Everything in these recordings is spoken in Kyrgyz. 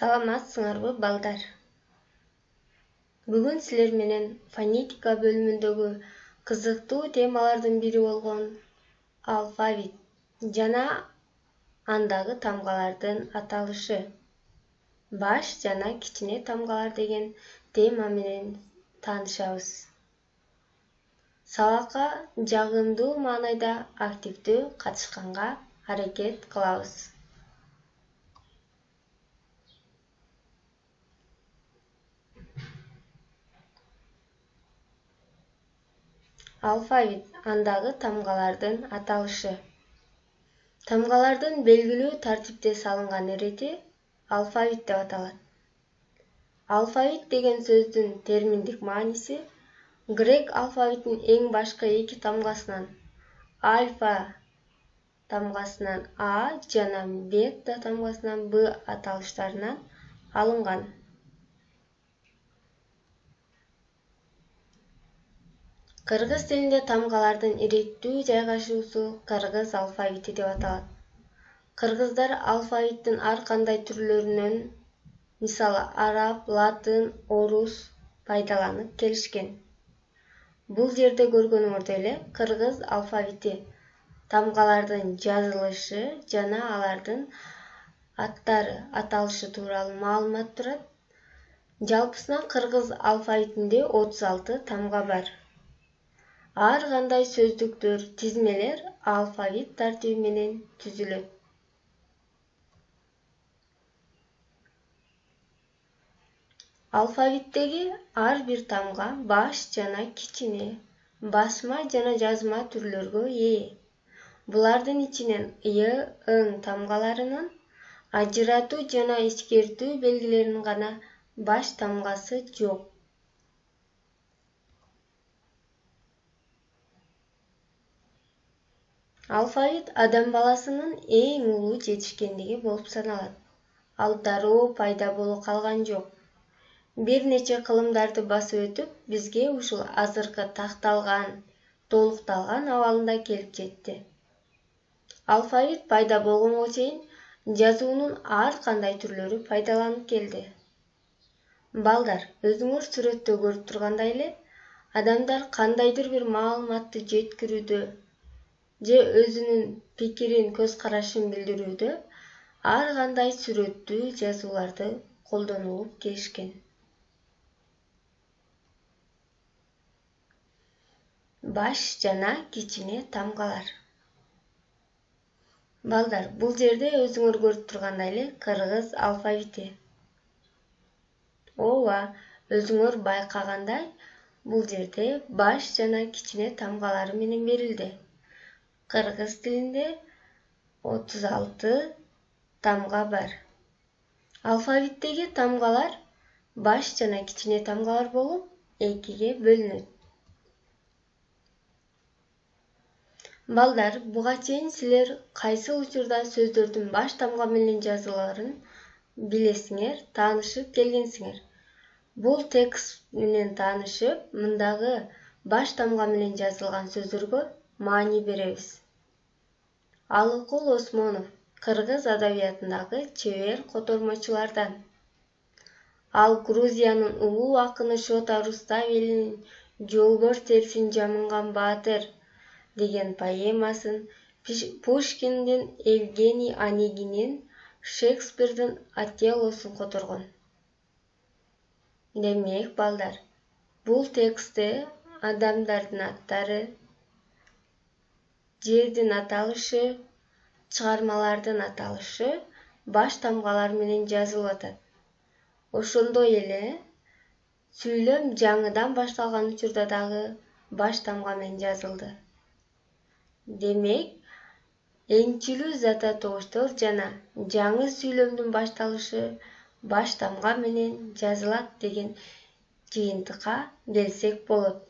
Саламатсыңарбы, балдар? Бүгүн силер менен фонетика бөлүмүндөгү кызыктуу темалардын бири болгон алфавит жана андагы тамгалардын аталышы, баш жана кичине тамгалар деген тема менен таанышабыз. Сабакка жагымдуу маанайда активдүү катышканга аракет кылабыз. Алфавит андагы тамгалардын аталышы. Тамгалардын белгилүү тартипте салынган ирети алфавит деп аталат. Алфавит деген сөздүн терминдик мааниси грек алфавитинин эң башкы эки тамгасынан альфа тамгасынан А жана бета тамгасынан Б аталыштарынан алынган. Кыргыз тилинде тамгалардын иреттүү жайгашуусу кыргыз алфавити деп аталат. Кыргыздар алфавиттин ар кандай түрлөрүнөн, мисалы араб, латын, орус пайдаланып келишкен. Бул жерде көргөнүңөрдөй эле кыргыз алфавити тамгалардын жазылышы жана алардын аттары, аталышы тууралуу маалымат турат. Жалпысынан кыргыз алфавитинде 36 тамга бар. Ар кандай сөздүктөр, тизмелер алфавит тартиби менен түзүлөт. Алфавиттеги ар бир тамга баш жана кичине, басма жана жазма түрлөргө ээ. Булардын ичинен ы, ң тамгаларынын ажыратуу жана эскертүү белгилеринин гана баш тамгасы жок. Алфавит адам баласынын эң улуу жетишкендиги болуп саналат. Ал дароо пайда боло калган жок. Бир нече кылымдарды басып өтүп, бизге ушул азыркы такталган, толукталган абалында келип жетти. Алфавит пайда болгонго чейин жазуунун ар кандай түрлөрү пайдаланып келди. Балдар, өзүңөр сүрөттө көрүп тургандай эле, адамдар кандайдыр бир маалыматты жеткирүүдө же өзүнүн пикирин, көз карашын билдирүүдө ар кандай сүрөттүү жазууларды колдонуп келишкен. Баш жана кичине тамгалар. Балдар, бул жерде өзүңөр көрүп тургандай эле кыргыз алфавити. Ооба, өзүңөр байкагандай, бул жерде баш жана кичине тамгалары менен берилди. Кыргыз тилинде 36 тамга бар. Алфавиттеги тамгалар баш жана кичине тамгалар болуп, экиге бөлүнөт. Балдар, буга чейин силер кайсы учурда сөздөрдүн баш тамга менен жазыларын билесиңер, таанышып келгенсиңер. Бул текст менен таанышып, мындагы баш тамга менен жазылган сөздөргө маани беребиз. Алыкул Осмонов кыргыз адабиятындагы чебер котормочулардан. Ал Грузиянын улуу акыны Шота Руставелинин «Жолбор терсин жамынган баатыр» деген поэмасын, Пушкиндин Евгений Онегинин Шекспирдин Отеллосун которгон. Демек, балдар, бул текстте адамдардын аттары, жердин аталышы, чыгармалардын аталышы баш тамгалар менен жазылып атат. Ошондой эле сүйлөм жаңыдан башталган учурда дагы баш тамга менен жазылды. Демек, эңчилүү зататогуштор жана жаңы сүйлөмдүн башталышы баш тамга менен жазылат деген жыйынтыкка келсек болот.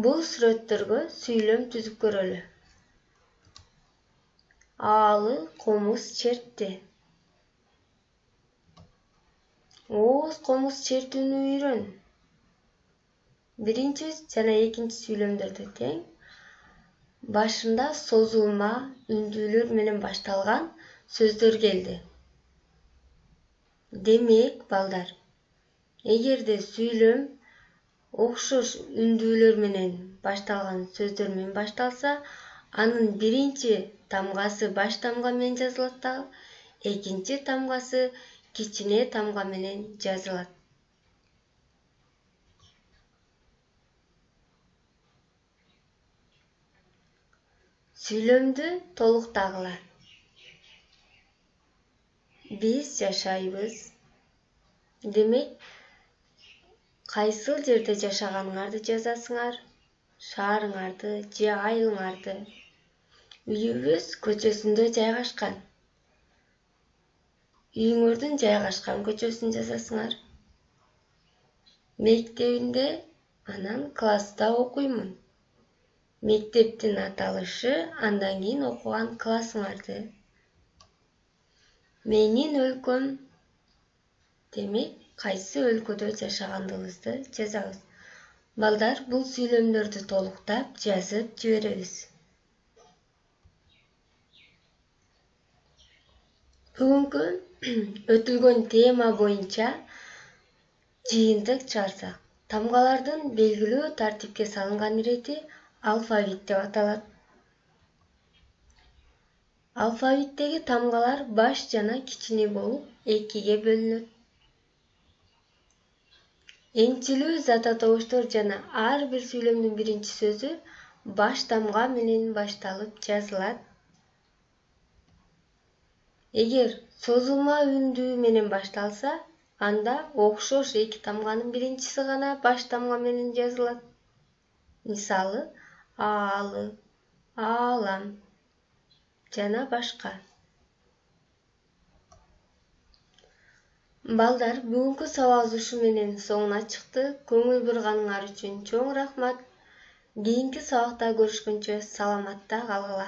Бул сүрөттөргө сүйлөм түзүп көрөлү. Аалы комуз чертти. Ооз комуз чертүүнү үйрөн. Биринчи жана экинчи сүйлөмдөрдө тең. Башында созулма үндүүлөр менен башталган сөздөр келди. Демек, балдар, эгерде сүйлөм окшош үндүүлөр менен башталган сөздөр менен башталса, анын биринчи тамгасы баш тамга менен жазылат да, экинчи тамгасы кичине тамга менен жазылат. Сүйлөмдү толуктагыла. Биз жашайбыз. Демек, кайсыл жерде жашаганыңарды жазасыңар, шаарыңарды же айылыңарды. Үйүбүз көчөсүндө жайгашкан. Үйүңөрдүн жайгашкан көчөсүн жазасыңар. Мектебинде, анан класста окуймун. Мектептин аталышы, андан кийин окуган классыңарды. Менин өлкөм. Демек, кайсы өлкөдө жашагандыгыбызды жазабыз. Балдар, бул сүйлөмдөрдү толуктап, жазып жиберебиз. Бүгүнкү өтүлгөн тема боюнча жыйынтык чыгарсак, тамгалардын белгилүү тартипке салынган ирети алфавит деп аталат. Алфавиттеги тамгалар баш жана кичине болуп, экиге бөлүнөт. Энчилүү зата добуштор жана ар бир сүйлөмдүн биринчи сөзү баш тамга менен башталып жазылат. Эгер созулма үндүү менен башталса, анда окшош эки тамганын биринчиси гана баш тамга менен жазылат. Мисалы, аалы, аалам жана башка. Балдар, бүгүнкү сабагыбыз ушу менен соңуна чыкты. Көңүл бурганыңар үчүн чоң рахмат. Кийинки сабакта көрүшкөнчө саламатта калгыла.